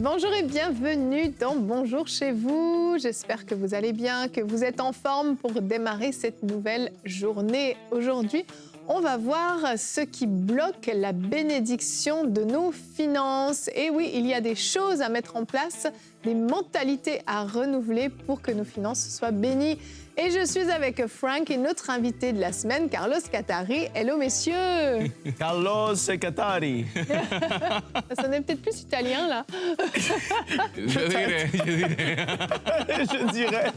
Bonjour et bienvenue dans Bonjour chez vous. J'espère que vous allez bien, que vous êtes en forme pour démarrer cette nouvelle journée. Aujourd'hui, on va voir ce qui bloque la bénédiction de nos finances. Et oui, il y a des choses à mettre en place, des mentalités à renouveler pour que nos finances soient bénies. Et je suis avec Frank et notre invité de la semaine, Carlos Catari. Hello, messieurs. Carlos Catari. Ça sonnait peut-être plus italien, là. Je dirais.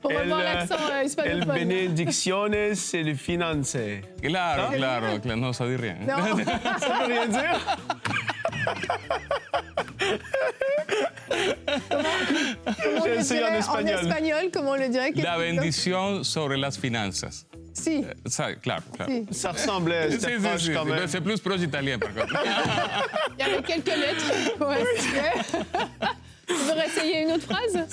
Pour revoir l'accent hispanophone. El benedicciones et les finances. Claro, claro, no, ça dit rien. Non. Ça veut rien dire? J'ai essayé en espagnol. En espagnol, comment on le dirait? La bendición sobre las finanzas. Si. Ça, claro, claro. Si. Ça ressemblait, c'était proche quand même. C'est plus proche italien, par contre. Il y avait quelques lettres qui correspondaient. Tu veux réessayer une autre phrase?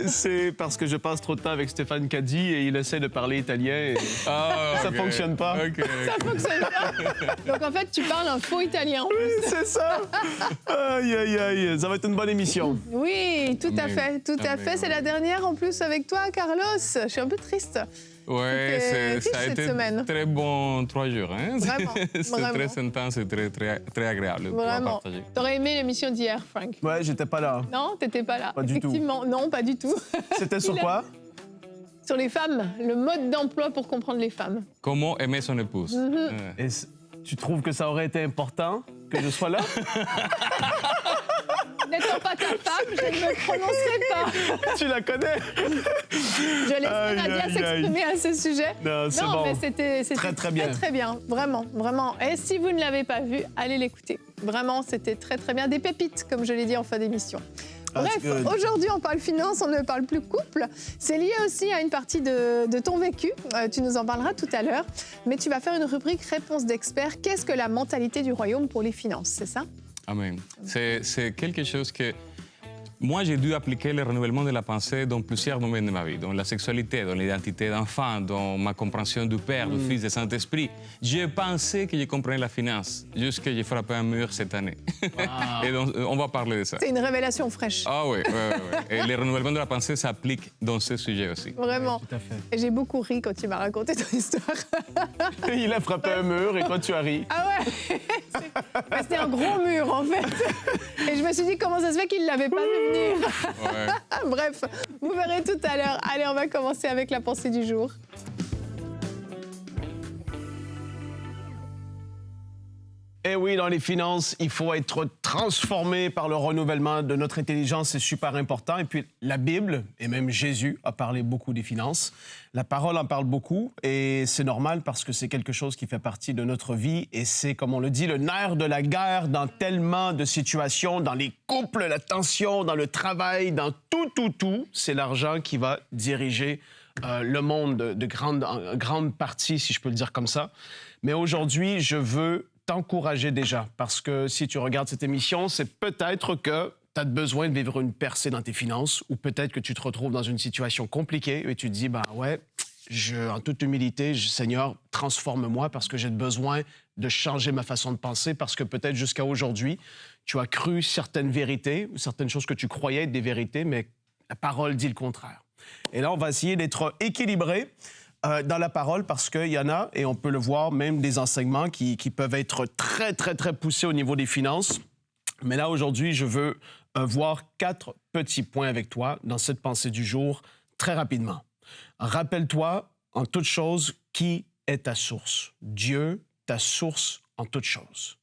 C'est parce que je passe trop de temps avec Stéphane Caddy et il essaie de parler italien et ça fonctionne pas. Okay. Ça fonctionne pas. Donc en fait, tu parles un faux italien. En plus. Oui, c'est ça. Aïe, aïe, aïe. Ça va être une bonne émission. Oui, tout à Amen. fait, tout à Amen. fait. C'est la dernière en plus avec toi, Carlos. Je suis un peu triste. Ouais, C'était ça a cette été semaine. très bon 3 jours. Hein? Vraiment, C'est vraiment. très intense et très agréable de pouvoir Vraiment. partager. T'aurais aimé l'émission d'hier, Frank? Ouais, j'étais pas là. Non, t'étais pas là. Pas du tout. Effectivement, non, pas du tout. C'était sur Il a- quoi? Sur les femmes, le mode d'emploi pour comprendre les femmes. Comment aimer son épouse. Et tu trouves que ça aurait été important que je sois là? N'étant pas ta femme, je ne me prononcerai pas. Tu la connais? Je laisse Aïe, Nadia aïe, s'exprimer à ce sujet. Non, c'est bon. mais c'était Très, très bien. très bien. Vraiment, vraiment. Et si vous ne l'avez pas vu, allez l'écouter. Vraiment, c'était très, très bien. Des pépites, comme je l'ai dit en fin d'émission. Bref, That's good. aujourd'hui, on parle finance, on ne parle plus couple. C'est lié aussi à une partie de ton vécu. Tu nous en parleras tout à l'heure. Mais tu vas faire une rubrique réponse d'experts. Qu'est-ce que la mentalité du royaume pour les finances, c'est ça? Amen. C'est quelque chose que moi, j'ai dû appliquer le renouvellement de la pensée dans plusieurs domaines de ma vie, dans la sexualité, dans l'identité d'enfant, dans ma compréhension du Père, du Fils, du Saint-Esprit. J'ai pensé que je comprenais la finance, jusqu'à j'ai frappé un mur cette année. Et donc, on va parler de ça. C'est une révélation fraîche. Ah oui, Et le renouvellement de la pensée s'applique dans ce sujet aussi. Vraiment. Tout à fait. Et j'ai beaucoup ri quand tu m'as raconté ton histoire. Il a frappé un mur et toi, tu as ri. Ah ouais. C'était un gros mur, en fait. Et je me suis dit, comment ça se fait qu'il ne l'avait pas vu venir? Ouais. Bref, vous verrez tout à l'heure. Allez, on va commencer avec la pensée du jour. Eh oui, dans les finances, il faut être transformé par le renouvellement de notre intelligence, c'est super important. Et puis, la Bible, et même Jésus, a parlé beaucoup des finances. La parole en parle beaucoup, et c'est normal parce que c'est quelque chose qui fait partie de notre vie. Et c'est, comme on le dit, le nerf de la guerre dans tellement de situations, dans les couples, la tension, dans le travail, dans tout. C'est l'argent qui va diriger le monde en grande partie, si je peux le dire comme ça. Mais aujourd'hui, je veux t'encourager déjà, parce que si tu regardes cette émission, c'est peut-être que tu as besoin de vivre une percée dans tes finances, ou peut-être que tu te retrouves dans une situation compliquée et tu te dis, ben ouais, en toute humilité, Seigneur, transforme-moi parce que j'ai besoin de changer ma façon de penser, parce que peut-être jusqu'à aujourd'hui, tu as cru certaines vérités, ou certaines choses que tu croyais être des vérités, mais la parole dit le contraire. Et là, on va essayer d'être équilibré dans la parole, parce qu'il y en a, et on peut le voir, même des enseignements qui peuvent être très poussés au niveau des finances. Mais là, aujourd'hui, je veux voir 4 petits points avec toi dans cette pensée du jour, très rapidement. Rappelle-toi, en toute chose, qui est ta source? Dieu, ta source en toute chose.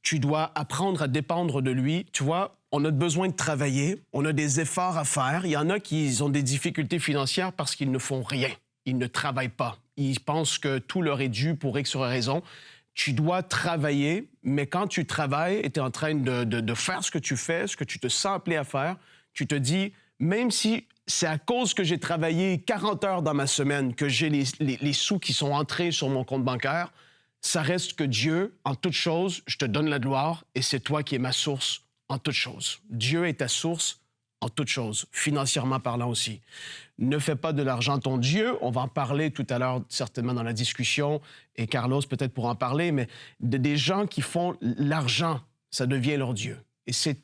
Tu dois apprendre à dépendre de lui. Tu vois, on a besoin de travailler, on a des efforts à faire. Il y en a qui ont des difficultés financières parce qu'ils ne font rien. Ils ne travaillent pas. Ils pensent que tout leur est dû pour X raison. Tu dois travailler, mais quand tu travailles et tu es en train de faire ce que tu fais, ce que tu te sens appelé à faire, tu te dis, même si c'est à cause que j'ai travaillé 40 heures dans ma semaine, que j'ai les sous qui sont entrés sur mon compte bancaire, ça reste que Dieu, en toute chose, je te donne la gloire et c'est toi qui es ma source en toute chose. Dieu est ta source en toute chose, financièrement parlant aussi. Ne fais pas de l'argent ton Dieu. On va en parler tout à l'heure, certainement dans la discussion, et Carlos peut-être pour en parler, mais des gens qui font l'argent, ça devient leur Dieu. Et c'est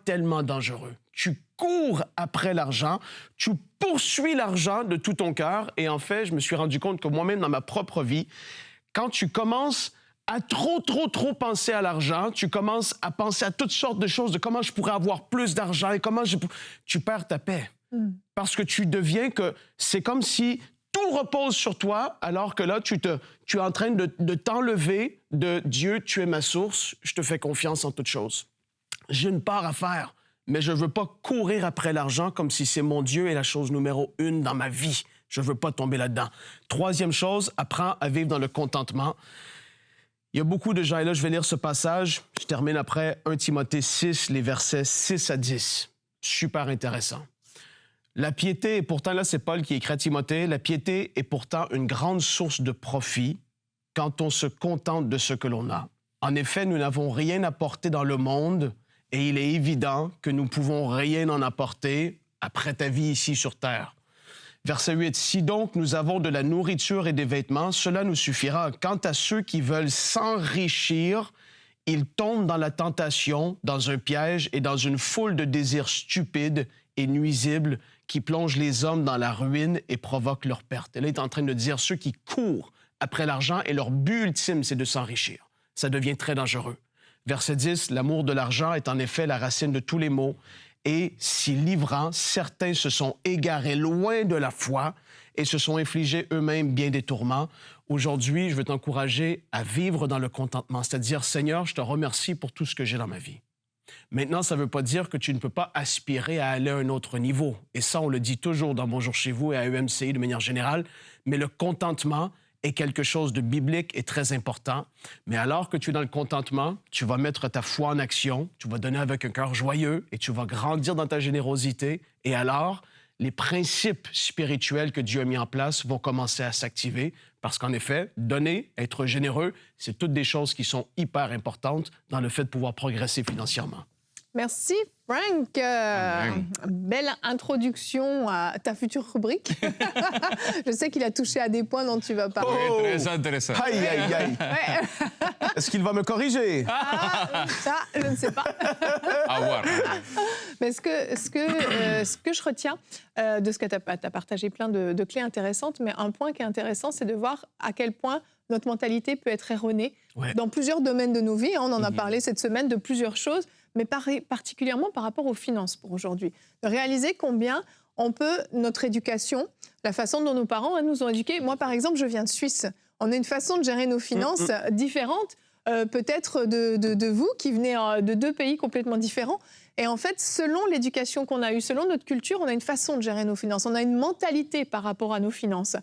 tellement dangereux. Tu cours après l'argent, tu poursuis l'argent de tout ton cœur. Et en fait, je me suis rendu compte que moi-même, dans ma propre vie, quand tu commences à trop penser à l'argent, tu commences à penser à toutes sortes de choses, de comment je pourrais avoir plus d'argent et comment tu perds ta paix. Parce que tu deviens que c'est comme si tout repose sur toi, alors que là, tu es en train de t'enlever de Dieu, tu es ma source, je te fais confiance en toutes choses. J'ai une part à faire, mais je ne veux pas courir après l'argent comme si c'est mon Dieu et la chose numéro 1 dans ma vie. Je ne veux pas tomber là-dedans. Troisième chose, apprends à vivre dans le contentement. Il y a beaucoup de gens, et là, je vais lire ce passage, je termine après 1 Timothée 6, les versets 6 à 10. Super intéressant. La piété, et pourtant, là, c'est Paul qui écrit à Timothée, la piété est pourtant une grande source de profit quand on se contente de ce que l'on a. En effet, nous n'avons rien apporté dans le monde et il est évident que nous ne pouvons rien en apporter après ta vie ici sur terre. Verset 8. Si donc nous avons de la nourriture et des vêtements, cela nous suffira. Quant à ceux qui veulent s'enrichir, ils tombent dans la tentation, dans un piège et dans une foule de désirs stupides et nuisibles qui plongent les hommes dans la ruine et provoquent leur perte. Et là, il est en train de dire ceux qui courent après l'argent et leur but ultime, c'est de s'enrichir. Ça devient très dangereux. Verset 10, l'amour de l'argent est en effet la racine de tous les maux et si livrant, certains se sont égarés loin de la foi et se sont infligés eux-mêmes bien des tourments. Aujourd'hui, je veux t'encourager à vivre dans le contentement, c'est-à-dire, Seigneur, je te remercie pour tout ce que j'ai dans ma vie. Maintenant, ça ne veut pas dire que tu ne peux pas aspirer à aller à un autre niveau. Et ça, on le dit toujours dans Bonjour chez vous et à EMCI de manière générale. Mais le contentement est quelque chose de biblique et très important. Mais alors que tu es dans le contentement, tu vas mettre ta foi en action, tu vas donner avec un cœur joyeux et tu vas grandir dans ta générosité. Et alors, les principes spirituels que Dieu a mis en place vont commencer à s'activer parce qu'en effet, donner, être généreux, c'est toutes des choses qui sont hyper importantes dans le fait de pouvoir progresser financièrement. Merci, Frank. Belle introduction à ta future rubrique. Je sais qu'il a touché à des points dont tu vas parler. Oh, très intéressant. Aïe. Ouais. Est-ce qu'il va me corriger? Ça, je ne sais pas. À voir. Mais ce que je retiens de ce que tu as partagé, plein de clés intéressantes, mais un point qui est intéressant, c'est de voir à quel point notre mentalité peut être erronée dans plusieurs domaines de nos vies. On en a parlé cette semaine de plusieurs choses, mais particulièrement par rapport aux finances pour aujourd'hui. De réaliser combien on peut, notre éducation, la façon dont nos parents nous ont éduqués. Moi, par exemple, je viens de Suisse. On a une façon de gérer nos finances différente, peut-être de vous, qui venez de 2 pays complètement différents. Et en fait, selon l'éducation qu'on a eue, selon notre culture, on a une façon de gérer nos finances. On a une mentalité par rapport à nos finances.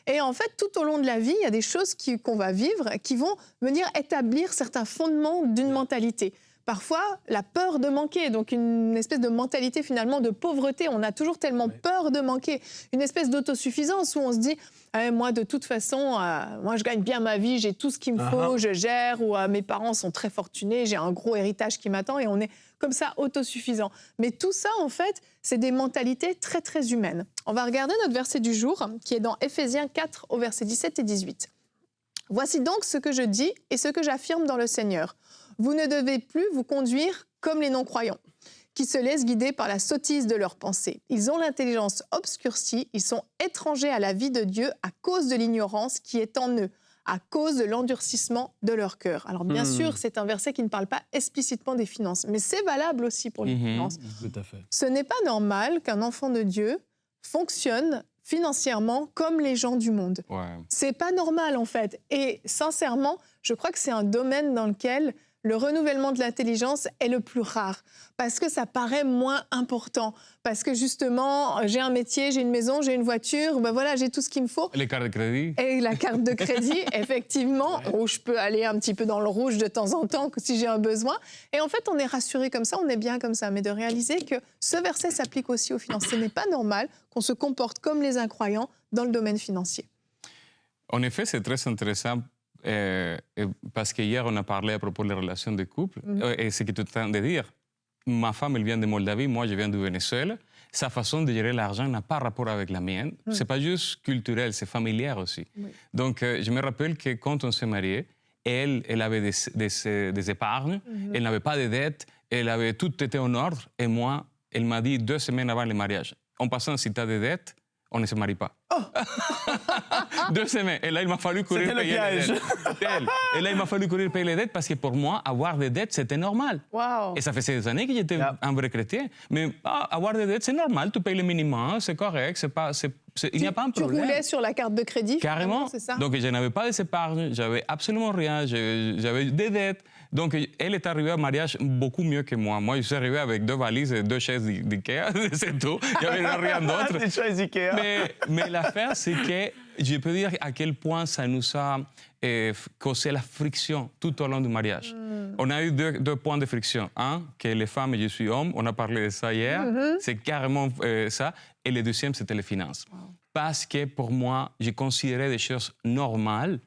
Et en fait, tout au long de la vie, il y a des choses qu'on va vivre qui vont venir établir certains fondements d'une mentalité. Parfois, la peur de manquer, donc une espèce de mentalité finalement de pauvreté. On a toujours tellement peur de manquer. Une espèce d'autosuffisance où on se dit moi, de toute façon, moi, je gagne bien ma vie, j'ai tout ce qu'il me faut, je gère, ou mes parents sont très fortunés, j'ai un gros héritage qui m'attend, et on est comme ça autosuffisant. Mais tout ça, en fait, c'est des mentalités très, très humaines. On va regarder notre verset du jour, qui est dans Éphésiens 4, au verset 17 et 18. « Voici donc ce que je dis et ce que j'affirme dans le Seigneur. Vous ne devez plus vous conduire comme les non-croyants, qui se laissent guider par la sottise de leurs pensées. Ils ont l'intelligence obscurcie, ils sont étrangers à la vie de Dieu à cause de l'ignorance qui est en eux, à cause de l'endurcissement de leur cœur. » Alors bien sûr, c'est un verset qui ne parle pas explicitement des finances, mais c'est valable aussi pour les finances. Tout à fait. Ce n'est pas normal qu'un enfant de Dieu fonctionne financièrement comme les gens du monde. C'est pas normal en fait. Et sincèrement, je crois que c'est un domaine dans lequel le renouvellement de l'intelligence est le plus rare, parce que ça paraît moins important, parce que justement, j'ai un métier, j'ai une maison, j'ai une voiture, ben voilà, j'ai tout ce qu'il me faut. Les cartes de crédit. Et la carte de crédit, effectivement, où je peux aller un petit peu dans le rouge de temps en temps si j'ai un besoin. Et en fait, on est rassuré comme ça, on est bien comme ça. Mais de réaliser que ce verset s'applique aussi aux finances. Ce n'est pas normal qu'on se comporte comme les incroyants dans le domaine financier. En effet, c'est très intéressant. Parce qu'hier, on a parlé à propos des relations de couple. Et ce que tu es en train de dire, ma femme, elle vient de Moldavie, moi, je viens du Venezuela. Sa façon de gérer l'argent n'a pas rapport avec la mienne. Ce n'est pas juste culturel, c'est familial aussi. Donc, je me rappelle que quand on s'est mariés, elle avait des épargnes, elle n'avait pas de dettes, Tout était en ordre. Et moi, elle m'a dit 2 semaines avant le mariage, en passant, si tu as des dettes, on ne se marie pas. Oh. 2 semaines. Et là, il m'a fallu courir payer les dettes. Et là, il m'a fallu courir payer les dettes parce que pour moi, avoir des dettes, c'était normal. Wow. Et ça faisait des années que j'étais un vrai chrétien. Mais avoir des dettes, c'est normal. Tu payes le minimum, c'est correct. Il n'y a pas un problème. Tu roulais sur la carte de crédit? Carrément. C'est ça? Donc, je n'avais pas d'épargne, j'avais absolument rien, j'avais des dettes. Donc, elle est arrivée au mariage beaucoup mieux que moi. Moi, je suis arrivé avec 2 valises et 2 chaises d'Ikea, c'est tout. Il n'y avait rien d'autre. Des chaises Ikea. Mais l'affaire, c'est que je peux dire à quel point ça nous a causé la friction tout au long du mariage. On a eu deux points de friction. Un, que les femmes et je suis homme, on a parlé de ça hier, c'est carrément ça. Et le deuxième, c'était les finances. Wow. Parce que pour moi, j'ai considéré des choses normales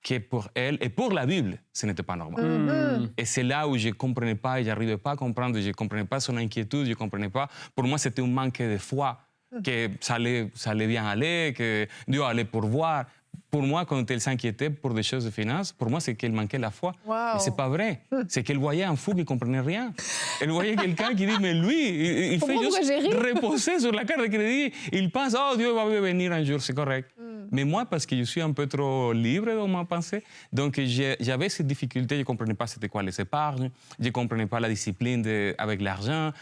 que pour elle et pour la Bible, ce n'était pas normal. Et c'est là où je ne comprenais pas et je n'arrivais pas à comprendre, je ne comprenais pas son inquiétude, je ne comprenais pas. Pour moi, c'était un manque de foi, que ça allait bien aller, que Dieu allait pourvoir. Pour moi, quand elle s'inquiétait pour des choses de finances, pour moi, c'est qu'elle manquait la foi. Wow. Mais ce n'est pas vrai. C'est qu'elle voyait un fou qui ne comprenait rien. Elle voyait quelqu'un qui dit, mais lui, il fait juste reposer sur la carte de crédit. Il pense, oh, Dieu va venir un jour, c'est correct. Mais moi, parce que je suis un peu trop libre dans ma pensée, donc j'avais cette difficulté, je ne comprenais pas c'était quoi les épargnes, je ne comprenais pas la discipline avec l'argent.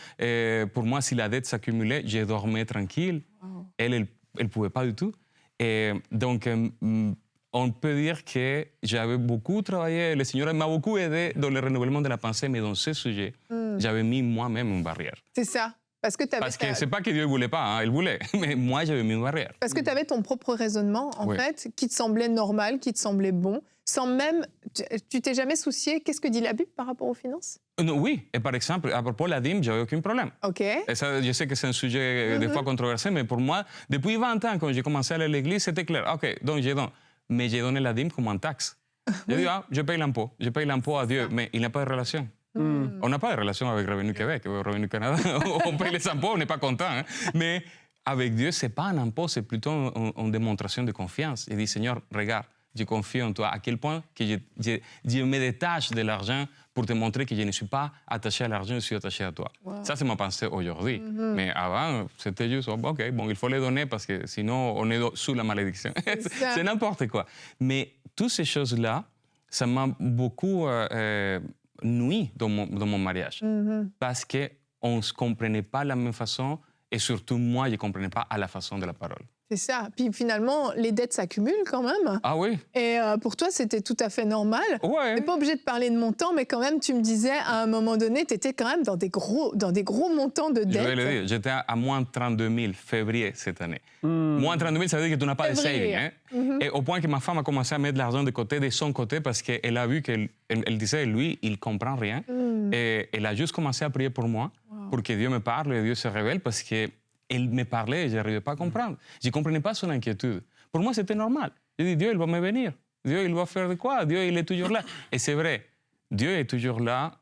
Pour moi, si la dette s'accumulait, je dormais tranquille. Wow. Elle ne pouvait pas du tout. Et donc, on peut dire que j'avais beaucoup travaillé, le Seigneur m'a beaucoup aidé dans le renouvellement de la pensée, mais dans ce sujet, j'avais mis moi-même une barrière. C'est ça. Parce que c'est pas que Dieu ne voulait pas, hein, il voulait, mais moi j'avais mis une barrière. Parce que tu avais ton propre raisonnement, en fait, qui te semblait normal, qui te semblait bon, sans même... Tu t'es jamais soucié, qu'est-ce que dit la Bible par rapport aux finances? Oui, et par exemple, à propos de la dîme, j'avais aucun problème. OK. Et ça, je sais que c'est un sujet des fois controversé, mais pour moi, depuis 20 ans, quand j'ai commencé à aller à l'église, c'était clair. OK, donc je donne. Mais j'ai donné la dîme comme en taxe. J'ai dit, je paye l'impôt à Dieu, mais il n'y a pas de relation. On n'a pas de relation avec Revenu Québec ou Revenu Canada. On paye les impôts, on n'est pas content. Hein? Mais avec Dieu, ce n'est pas un impôt, c'est plutôt une démonstration de confiance. Il dit, Seigneur, regarde, je confie en toi. À quel point que je me détache de l'argent pour te montrer que je ne suis pas attaché à l'argent, je suis attaché à toi. Wow. Ça, c'est ma pensée aujourd'hui. Mais avant, c'était juste, OK, bon, il faut les donner parce que sinon, on est sous la malédiction. C'est n'importe quoi. Mais toutes ces choses-là, ça m'a beaucoup nuit dans mon mariage. Parce qu'on ne se comprenait pas de la même façon et surtout, moi, je ne comprenais pas à la façon de la parole. C'est ça. Puis finalement, les dettes s'accumulent quand même. Ah oui. Et pour toi, c'était tout à fait normal. Ouais. Tu n'es pas obligé de parler de montants, mais quand même, tu me disais, à un moment donné, tu étais quand même dans des gros montants de dettes. Je vais le dire, j'étais à moins 32 000 février cette année. Moins 32 000, ça veut dire que tu n'as pas de saving. Hein? Et au point que ma femme a commencé à mettre de l'argent de son côté, parce qu'elle a vu qu'elle disait, lui, il ne comprend rien. Et elle a juste commencé à prier pour moi, pour que Dieu me parle et Dieu se révèle, parce que elle me parlait et je n'arrivais pas à comprendre. Je ne comprenais pas son inquiétude. Pour moi, c'était normal. Je dis, Dieu, il va me venir. Dieu, il va faire de quoi? Dieu, il est toujours là. Et c'est vrai, Dieu est toujours là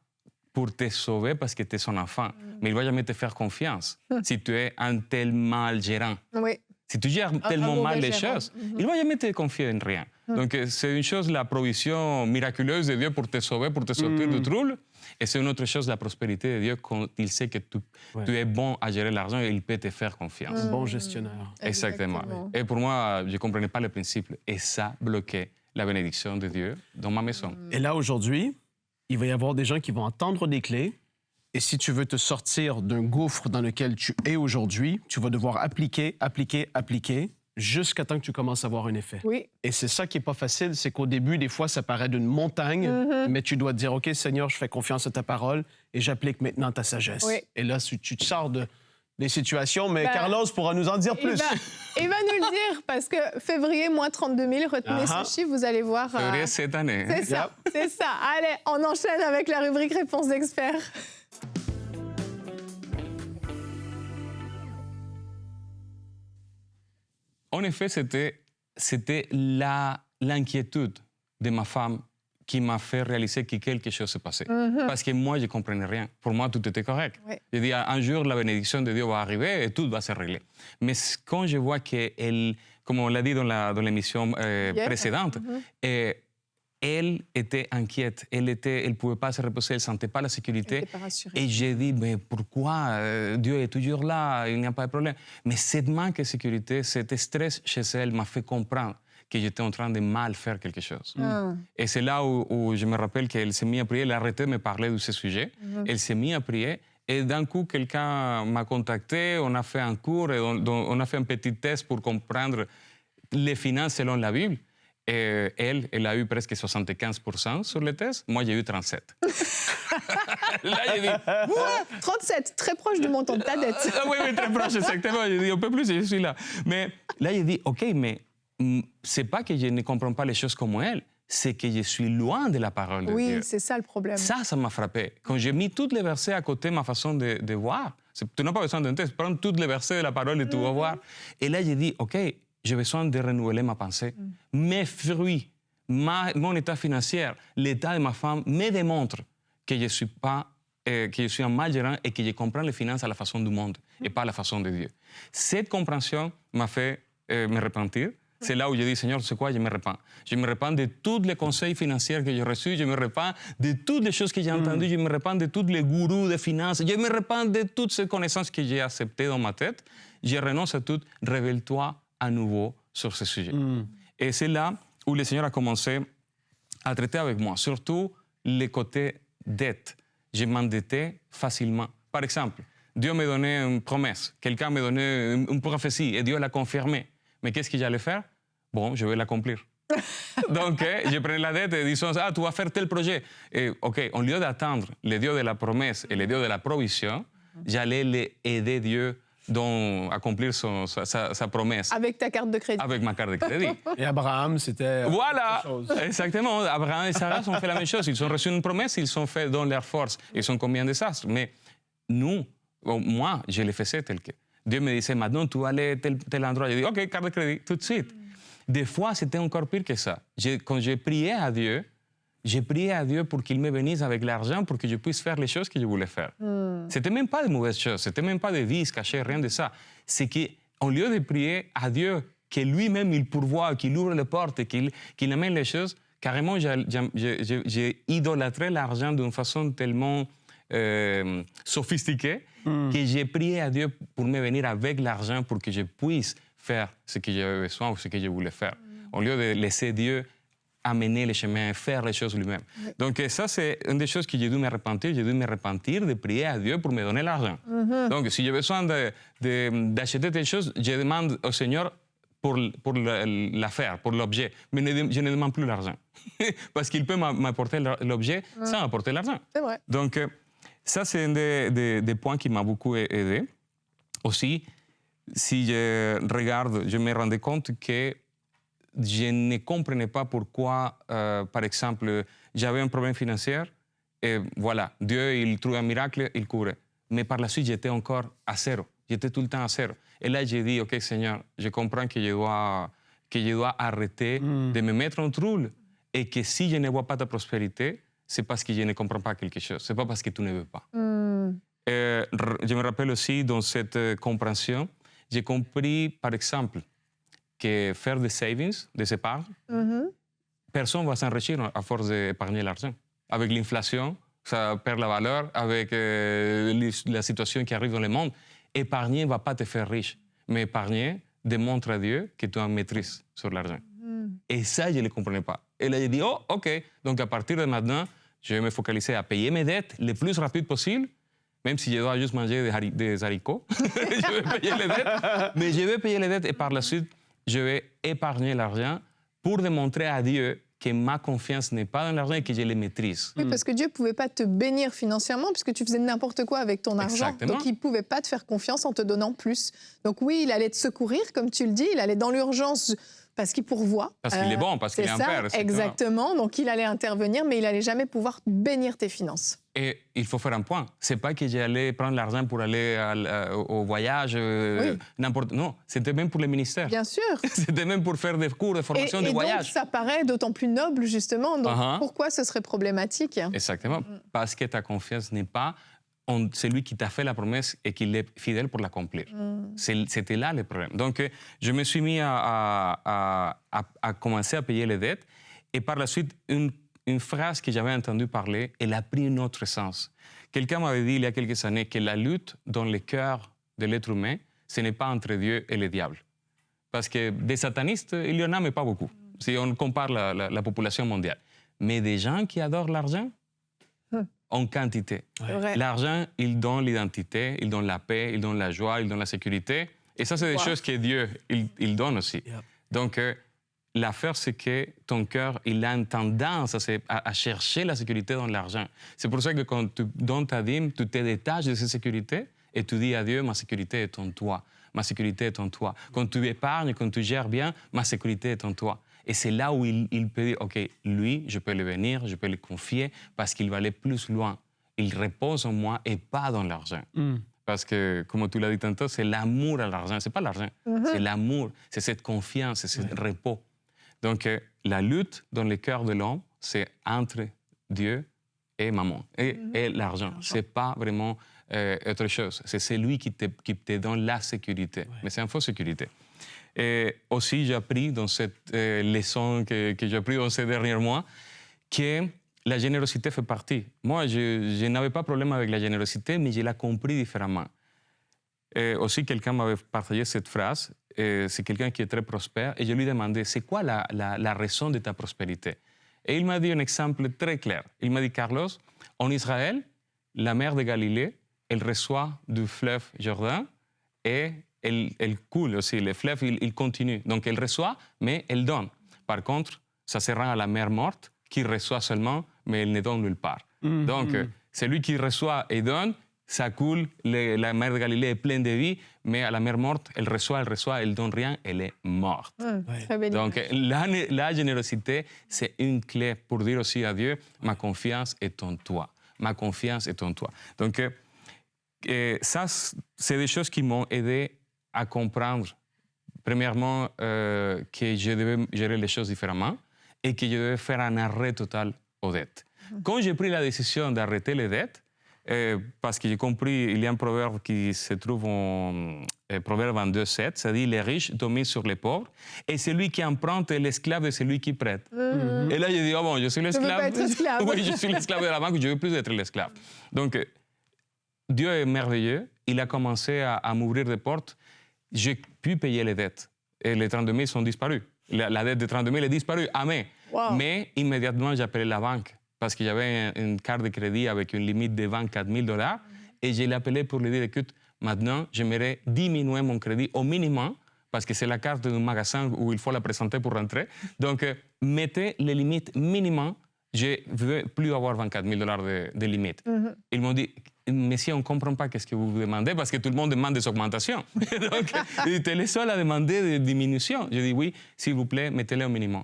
pour te sauver parce que tu es son enfant. Mais il ne va jamais te faire confiance si tu es un tel mal gérant. Oui. Si tu gères tellement mal les choses, il ne va jamais te confier en rien. Donc, c'est une chose, la provision miraculeuse de Dieu pour te sauver, pour te sortir du trouble. Et c'est une autre chose, la prospérité de Dieu, quand il sait que tu es bon à gérer l'argent et il peut te faire confiance. Bon gestionnaire. Exactement. Et pour moi, je ne comprenais pas le principe. Et ça bloquait la bénédiction de Dieu dans ma maison. Et là, aujourd'hui, il va y avoir des gens qui vont entendre des clés. Et si tu veux te sortir d'un gouffre dans lequel tu es aujourd'hui, tu vas devoir appliquer jusqu'à temps que tu commences à avoir un effet. Oui. Et c'est ça qui n'est pas facile, c'est qu'au début, des fois, ça paraît d'une montagne, mais tu dois te dire, OK, Seigneur, je fais confiance à ta parole et j'applique maintenant ta sagesse. Oui. Et là, tu te sors des situations, mais Carlos pourra nous en dire plus. Il va nous le dire, parce que février, moins 32 000, retenez ce chiffre, vous allez voir. Février cette année. C'est ça, c'est ça. Allez, on enchaîne avec la rubrique Réponse d'experts. En effet, c'était l'inquiétude de ma femme qui m'a fait réaliser que quelque chose se passait. Parce que moi, je ne comprenais rien. Pour moi, tout était correct. Oui. Je dis, un jour, la bénédiction de Dieu va arriver et tout va se régler. Mais quand je vois qu'elle, comme on l'a dit dans l'émission précédente, elle était inquiète, elle ne pouvait pas se reposer, elle ne sentait pas la Elle sécurité. n'était pas rassurée. Et j'ai dit, mais pourquoi Dieu est toujours là, il n'y a pas de problème. Mais cette manque de sécurité, cet stress chez elle m'a fait comprendre que j'étais en train de mal faire quelque chose. Et c'est là où je me rappelle qu'elle s'est mise à prier, elle a arrêté de me parler de ce sujet, elle s'est mise à prier. Et d'un coup, quelqu'un m'a contacté, on a fait un cours, et on a fait un petit test pour comprendre les finances selon la Bible. Et elle a eu presque 75% sur le test. Moi, j'ai eu 37%. Là, j'ai dit... Quoi 37, très proche du montant de ta dette. Oui, très proche, exactement. J'ai dit, un peu plus, je suis là. Mais là, j'ai dit, OK, mais c'est pas que je ne comprends pas les choses comme elle, c'est que je suis loin de la parole de Dieu. Oui, c'est ça le problème. Ça m'a frappé. Quand j'ai mis tous les versets à côté, ma façon de voir, tu n'as pas besoin d'un texte, prends tous les versets de la parole et tu vas voir. Et là, j'ai dit, OK, j'ai besoin de renouveler ma pensée. Mes fruits, mon état financier, l'état de ma femme me démontrent que je suis un mal gérant et que je comprends les finances à la façon du monde et pas à la façon de Dieu. Cette compréhension m'a fait me repentir. C'est là où je dis, Seigneur, c'est quoi? Je me repens. Je me repens de tous les conseils financiers que j'ai reçus. Je me repens de toutes les choses que j'ai entendues. Je me repens de tous les gourous de finances. Je me repens de toutes ces connaissances que j'ai acceptées dans ma tête. Je renonce à tout. Révèle-toi à nouveau sur ce sujet. Et c'est là où le Seigneur a commencé à traiter avec moi, surtout les côtés dette. Je m'endettais facilement. Par exemple, Dieu me donnait une promesse, quelqu'un me donnait une prophétie et Dieu l'a confirmée. Mais qu'est-ce que j'allais faire? Bon, je vais l'accomplir. Donc, je prenais la dette et disons, tu vas faire tel projet. Et, OK, au lieu d'attendre le Dieu de la promesse et le Dieu de la provision, j'allais aider Dieu à accomplir sa promesse. Avec ta carte de crédit. Avec ma carte de crédit. Et Abraham, c'était... Voilà, exactement. Abraham et Sarah ont fait la même chose. Ils ont reçu une promesse, ils ont fait dans leur force. Ils ont commis un désastre. Mais nous, moi, je les faisais tel que. Dieu me disait, maintenant, tu vas aller tel endroit. Je dis, OK, carte de crédit, tout de suite. Des fois, c'était encore pire que ça. Quand j'ai prié à Dieu, j'ai prié à Dieu pour qu'il me bénisse avec l'argent pour que je puisse faire les choses que je voulais faire. C'était même pas de mauvaises choses, c'était même pas de vices cachés, rien de ça. C'est qu'au lieu de prier à Dieu, que lui-même il pourvoie, qu'il ouvre les portes, qu'il amène les choses, carrément, j'ai idolâtré l'argent d'une façon tellement sophistiquée que j'ai prié à Dieu pour me venir avec l'argent pour que je puisse faire ce que j'avais besoin ou ce que je voulais faire. Au lieu de laisser Dieu amener les chemins, faire les choses lui-même. Donc ça, c'est une des choses que j'ai dû me repentir. J'ai dû me repentir de prier à Dieu pour me donner l'argent. Donc si j'ai besoin d'acheter telle chose, je demande au Seigneur pour l'affaire, pour l'objet. Mais je ne demande plus l'argent. Parce qu'il peut m'apporter l'objet sans apporter l'argent. C'est vrai. Donc ça, c'est un des points qui m'a beaucoup aidé. Aussi, si je regarde, je me rendais compte que je ne comprenais pas pourquoi, par exemple, j'avais un problème financier et voilà, Dieu, il trouve un miracle, il couvre. Mais par la suite, j'étais encore à zéro. J'étais tout le temps à zéro. Et là, j'ai dit, OK, Seigneur, je comprends que je dois arrêter de me mettre en trouble et que si je ne vois pas ta prospérité, c'est parce que je ne comprends pas quelque chose. C'est pas parce que tu ne veux pas. Je me rappelle aussi, dans cette compréhension, j'ai compris, par exemple, que faire des savings, des épargnes, personne ne va s'enrichir à force d'épargner l'argent. Avec l'inflation, ça perd la valeur. Avec la situation qui arrive dans le monde, épargner ne va pas te faire riche. Mais épargner démontre à Dieu que tu as une maîtrise sur l'argent. Et ça, je ne le comprenais pas. Et là, j'ai dit, oh, OK. Donc, à partir de maintenant, je vais me focaliser à payer mes dettes le plus rapide possible, même si je dois juste manger des haricots. Je vais payer les dettes. Mais je vais payer les dettes et par la suite, je vais épargner l'argent pour démontrer à Dieu que ma confiance n'est pas dans l'argent et que je le maîtrise. Oui, parce que Dieu ne pouvait pas te bénir financièrement puisque tu faisais n'importe quoi avec ton argent. Exactement. Donc, il ne pouvait pas te faire confiance en te donnant plus. Donc oui, il allait te secourir, comme tu le dis. Il allait dans l'urgence parce qu'il pourvoit. Parce qu'il est bon, parce qu'il est un père. Exactement. Donc, il allait intervenir, mais il n'allait jamais pouvoir bénir tes finances. Et il faut faire un point. Ce n'est pas que j'allais prendre l'argent pour aller au voyage, n'importe. Non, c'était même pour le ministère. Bien sûr. C'était même pour faire des cours de formation de voyage. Donc, ça paraît d'autant plus noble, justement. Donc, pourquoi ce serait problématique? Exactement. Parce que ta confiance n'est pas en celui qui t'a fait la promesse et qu'il est fidèle pour l'accomplir. C'était là le problème. Donc, je me suis mis à commencer à payer les dettes. Et par la suite, une phrase que j'avais entendue parler, elle a pris un autre sens. Quelqu'un m'avait dit il y a quelques années que la lutte dans le cœur de l'être humain, ce n'est pas entre Dieu et le diable. Parce que des satanistes, il y en a, mais pas beaucoup, si on compare la population mondiale. Mais des gens qui adorent l'argent, en quantité. Ouais. L'argent, il donne l'identité, il donne la paix, il donne la joie, il donne la sécurité. Et ça, c'est des choses que Dieu, il donne aussi. Yep. Donc, l'affaire, c'est que ton cœur, il a une tendance à chercher la sécurité dans l'argent. C'est pour ça que quand tu donnes ta dîme, tu te détaches de cette sécurité et tu dis à Dieu, ma sécurité est en toi. Ma sécurité est en toi. Quand tu épargnes, quand tu gères bien, ma sécurité est en toi. Et c'est là où il peut dire, OK, lui, je peux le bénir, je peux le confier parce qu'il va aller plus loin. Il repose en moi et pas dans l'argent. Parce que, comme tu l'as dit tantôt, c'est l'amour à l'argent. Ce n'est pas l'argent, c'est l'amour, c'est cette confiance, c'est ce repos. Donc, la lutte dans le cœur de l'homme, c'est entre Dieu et maman, et l'argent. Ce n'est pas vraiment autre chose. C'est celui qui te donne la sécurité. Mais c'est une fausse sécurité. Et aussi, j'ai appris dans cette leçon que j'ai appris dans ces derniers mois que la générosité fait partie. Moi, je n'avais pas de problème avec la générosité, mais je l'ai compris différemment. Et aussi, quelqu'un m'avait partagé cette phrase. C'est quelqu'un qui est très prospère. Et je lui ai demandé, c'est quoi la raison de ta prospérité? Et il m'a dit un exemple très clair. Il m'a dit, Carlos, en Israël, la mer de Galilée, elle reçoit du fleuve Jourdain et elle coule aussi. Le fleuve, il continue. Donc, elle reçoit, mais elle donne. Par contre, ça se rend à la mer morte, qui reçoit seulement, mais elle ne donne nulle part. Donc, celui qui reçoit et donne, ça coule, la mer de Galilée est pleine de vie, mais à la mer morte, elle reçoit, elle donne rien, elle est morte. Très belle Donc, la générosité, c'est une clé pour dire aussi à Dieu, ma confiance est en toi. Ma confiance est en toi. Donc, ça, c'est des choses qui m'ont aidé à comprendre, premièrement, que je devais gérer les choses différemment et que je devais faire un arrêt total aux dettes. Quand j'ai pris la décision d'arrêter les dettes, parce que j'ai compris, il y a un proverbe qui se trouve en Proverbe 22:7, ça dit « Les riches dominent sur les pauvres, et celui qui emprunte est l'esclave de celui qui prête. Et là, j'ai dit « Oh bon, je suis l'esclave. » veux pas être esclave. Oui, je suis l'esclave de la banque, je ne veux plus être l'esclave. Donc, Dieu est merveilleux. Il a commencé à m'ouvrir des portes. J'ai pu payer les dettes. Et les 32 000 sont disparus. La dette de 32 000 est disparue. Amen. Wow. Mais immédiatement, j'ai appelé la banque parce que j'avais une carte de crédit avec une limite de 24 000 $. Et je l'ai appelé pour lui dire, écoute, maintenant, j'aimerais diminuer mon crédit au minimum parce que c'est la carte d'un magasin où il faut la présenter pour rentrer. Donc, mettez les limites minimum. Je ne veux plus avoir 24 000 $ de limite. Ils m'ont dit, monsieur, on ne comprend pas qu'est-ce que vous demandez parce que tout le monde demande des augmentations. Donc, tu es le seul à demander des diminutions. Je dis, oui, s'il vous plaît, mettez-les au minimum.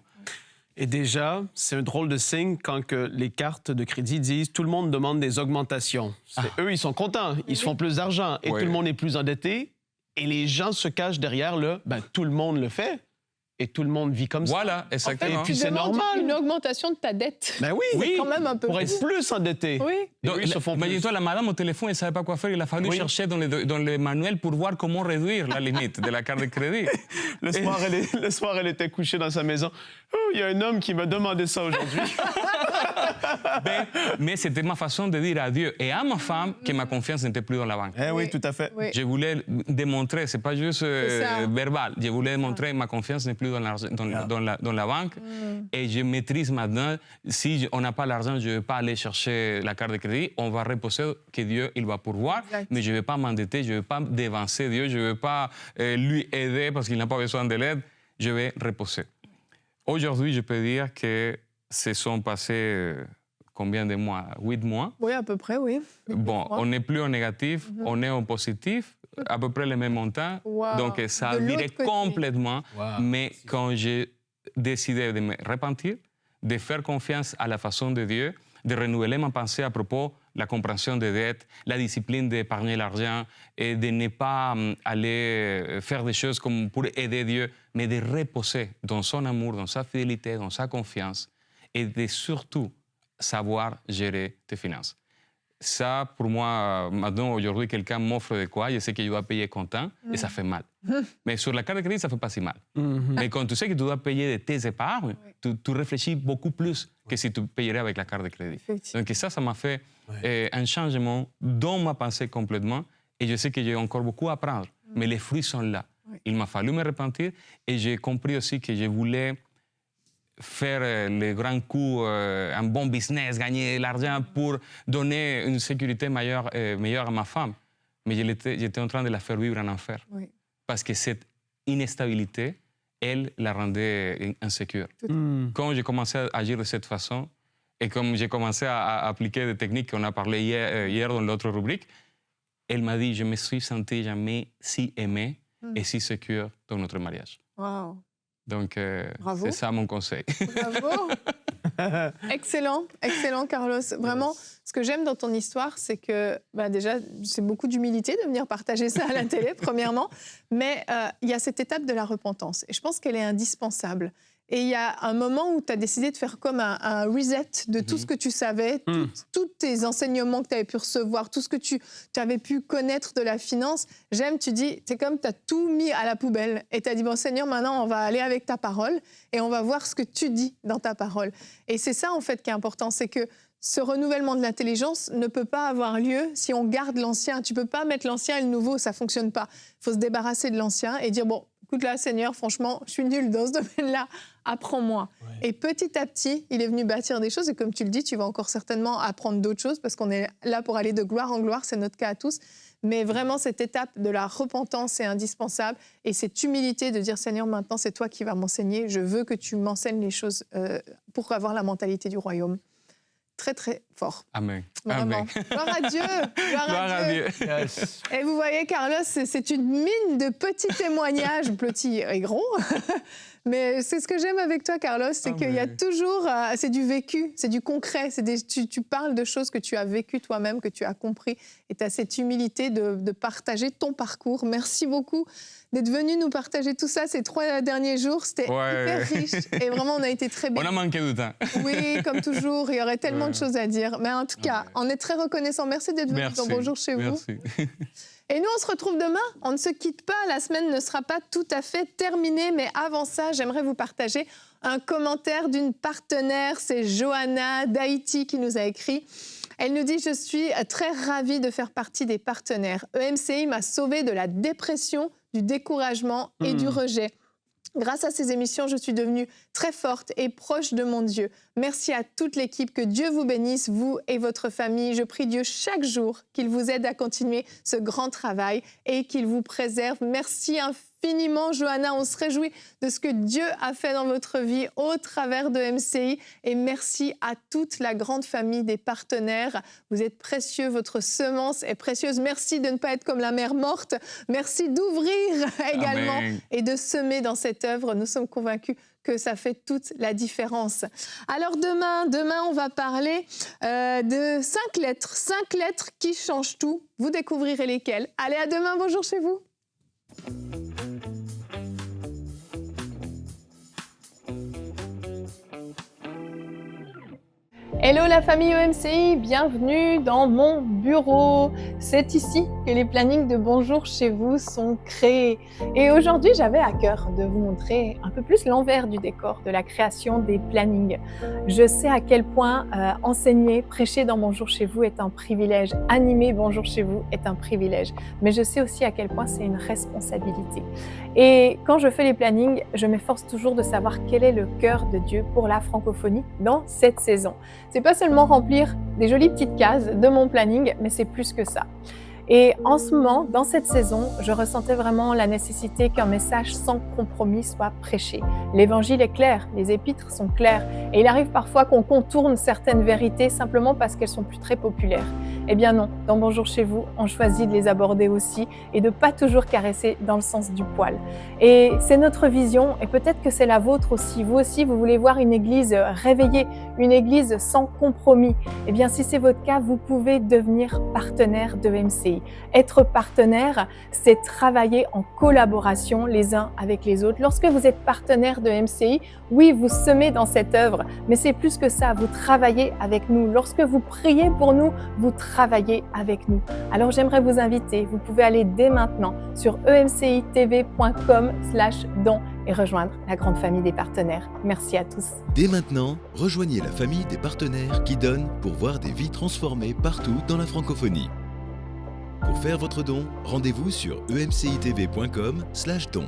Et déjà, c'est un drôle de signe quand que les cartes de crédit disent tout le monde demande des augmentations. Eux, ils sont contents, ils se font plus d'argent et Oui. tout le monde est plus endetté. Et les gens se cachent derrière le tout le monde le fait et tout le monde vit comme ça. Voilà, exactement. Et puis Tu c'est demandes normal. une augmentation de ta dette. Ben oui, C'est quand même un peu pour être fou. plus endetté. Oui. Et eux, ils se font plus. Imagine-toi, la madame au téléphone, elle ne savait pas quoi faire. Il a fallu Oui. chercher dans le manuel pour voir comment réduire la limite de la carte de crédit. Le soir, elle était couchée dans sa maison. Oh, il y a un homme qui m'a demandé ça aujourd'hui. Mais c'était ma façon de dire à Dieu et à ma femme que ma confiance n'était plus dans la banque. Eh oui, Oui. tout à fait. Oui. Je voulais démontrer, ce n'est pas juste ça. verbal, je voulais montrer que ma confiance n'est plus dans la banque. Et je maîtrise maintenant, si on n'a pas l'argent, je ne vais pas aller chercher la carte de crédit, on va reposer que Dieu, il va pourvoir, Exact. mais je ne vais pas m'endetter, je ne vais pas dévancer Dieu, je ne vais pas lui aider parce qu'il n'a pas besoin de l'aide, je vais reposer. Aujourd'hui, je peux dire que se sont passés combien de mois? 8 mois. Oui, à peu près, oui. Bon, on n'est plus en négatif, on est en positif, à peu près le même montant. Wow. Donc, ça a De viré l'autre côté. complètement. Wow. Mais quand j'ai décidé de me repentir, de faire confiance à la façon de Dieu, de renouveler ma pensée à propos de la compréhension des dettes, la discipline d'épargner l'argent et de ne pas aller faire des choses comme pour aider Dieu, mais de reposer dans son amour, dans sa fidélité, dans sa confiance et de surtout savoir gérer tes finances. Ça, pour moi, maintenant, aujourd'hui, quelqu'un m'offre de quoi, je sais que je dois payer comptant et ça fait mal. Mais sur la carte de crédit, ça ne fait pas si mal. Mais quand tu sais que tu dois payer de tes épargnes, tu réfléchis beaucoup plus que si tu payerais avec la carte de crédit. Donc ça m'a fait un changement dans ma pensée complètement. Et je sais que j'ai encore beaucoup à apprendre. Mais les fruits sont là. Il m'a fallu me repentir. Et j'ai compris aussi que je voulais faire les grands coups, un bon business, gagner de l'argent pour donner une sécurité meilleure à ma femme. Mais j'étais en train de la faire vivre en enfer. Parce que cette instabilité, elle la rendait insécure. Quand j'ai commencé à agir de cette façon, et comme j'ai commencé à appliquer des techniques qu'on a parlé hier dans l'autre rubrique, elle m'a dit, je me suis sentie jamais si aimée et si sécure dans notre mariage. Wow. Donc, c'est ça mon conseil. Bravo. Excellent, excellent, Carlos. Vraiment, ce que j'aime dans ton histoire, c'est que déjà, c'est beaucoup d'humilité de venir partager ça à la télé, premièrement. Mais il y a cette étape de la repentance. Et je pense qu'elle est indispensable. Et il y a un moment où tu as décidé de faire comme un reset de tout ce que tu savais, tous tes enseignements que tu avais pu recevoir, tout ce que tu avais pu connaître de la finance. Tu dis, c'est comme tu as tout mis à la poubelle. Et tu as dit, bon Seigneur, maintenant on va aller avec ta parole et on va voir ce que tu dis dans ta parole. Et c'est ça en fait qui est important, c'est que ce renouvellement de l'intelligence ne peut pas avoir lieu si on garde l'ancien. Tu ne peux pas mettre l'ancien et le nouveau, ça ne fonctionne pas. Il faut se débarrasser de l'ancien et dire, bon, écoute là, Seigneur, franchement, je suis nulle dans ce domaine-là, apprends-moi. Et petit à petit, il est venu bâtir des choses. Et comme tu le dis, tu vas encore certainement apprendre d'autres choses parce qu'on est là pour aller de gloire en gloire, c'est notre cas à tous. Mais vraiment, cette étape de la repentance est indispensable. Et cette humilité de dire, Seigneur, maintenant, c'est toi qui vas m'enseigner. Je veux que tu m'enseignes les choses pour avoir la mentalité du royaume. Très, très fort. Amen. Vraiment. Amen. Gloire à Dieu. Gloire à Dieu. Yes. Et vous voyez, Carlos, c'est une mine de petits témoignages, petits et gros. Mais c'est ce que j'aime avec toi, Carlos, c'est qu'il y a toujours... c'est du vécu, c'est du concret. Tu parles de choses que tu as vécues toi-même, que tu as compris. Et tu as cette humilité de partager ton parcours. Merci beaucoup d'être venu nous partager tout ça ces 3 derniers jours. C'était hyper riche. Et vraiment, on a été très bien. On a manqué de temps. Oui, comme toujours. Il y aurait tellement de choses à dire. Mais en tout cas, on est très reconnaissants. Merci d'être venu dans Bonjour chez vous. Merci. Et nous, on se retrouve demain. On ne se quitte pas. La semaine ne sera pas tout à fait terminée. Mais avant ça, j'aimerais vous partager un commentaire d'une partenaire. C'est Johanna d'Haïti qui nous a écrit. Elle nous dit « Je suis très ravie de faire partie des partenaires. EMCI m'a sauvée de la dépression, du découragement et du rejet. Grâce à ces émissions, je suis devenue très forte et proche de mon Dieu. Merci à toute l'équipe, que Dieu vous bénisse, vous et votre famille. Je prie Dieu chaque jour qu'il vous aide à continuer ce grand travail et qu'il vous préserve. Merci infiniment, Johanna. On se réjouit de ce que Dieu a fait dans votre vie au travers de MCI. Et merci à toute la grande famille des partenaires. Vous êtes précieux, votre semence est précieuse. Merci de ne pas être comme la mer morte. Merci d'ouvrir également et de semer dans cette œuvre. Nous sommes convaincus que ça fait toute la différence. Alors demain, on va parler de 5 lettres. 5 lettres qui changent tout. Vous découvrirez lesquelles. Allez, à demain. Bonjour chez vous. Hello la famille EMCI, bienvenue dans mon bureau. C'est ici que les plannings de Bonjour chez vous sont créés. Et aujourd'hui, j'avais à cœur de vous montrer un peu plus l'envers du décor de la création des plannings. Je sais à quel point enseigner, prêcher dans Bonjour chez vous est un privilège. Animer Bonjour chez vous est un privilège. Mais je sais aussi à quel point c'est une responsabilité. Et quand je fais les plannings, je m'efforce toujours de savoir quel est le cœur de Dieu pour la francophonie dans cette saison. C'est pas seulement remplir des jolies petites cases de mon planning, mais c'est plus que ça. Et en ce moment, dans cette saison, je ressentais vraiment la nécessité qu'un message sans compromis soit prêché. L'évangile est clair, les épîtres sont claires, et il arrive parfois qu'on contourne certaines vérités simplement parce qu'elles sont plus très populaires. Eh bien non, dans Bonjour chez vous, on choisit de les aborder aussi et de pas toujours caresser dans le sens du poil. Et c'est notre vision, et peut-être que c'est la vôtre aussi. Vous aussi, vous voulez voir une église réveillée, une église sans compromis. Eh bien, si c'est votre cas, vous pouvez devenir partenaire de MCI. Être partenaire, c'est travailler en collaboration les uns avec les autres. Lorsque vous êtes partenaire de MCI, oui, vous semez dans cette œuvre, mais c'est plus que ça, vous travaillez avec nous. Lorsque vous priez pour nous, vous travaillez travailler avec nous. Alors j'aimerais vous inviter, vous pouvez aller dès maintenant sur emcitv.com/don et rejoindre la grande famille des partenaires. Merci à tous. Dès maintenant, rejoignez la famille des partenaires qui donnent pour voir des vies transformées partout dans la francophonie. Pour faire votre don, rendez-vous sur emcitv.com/don.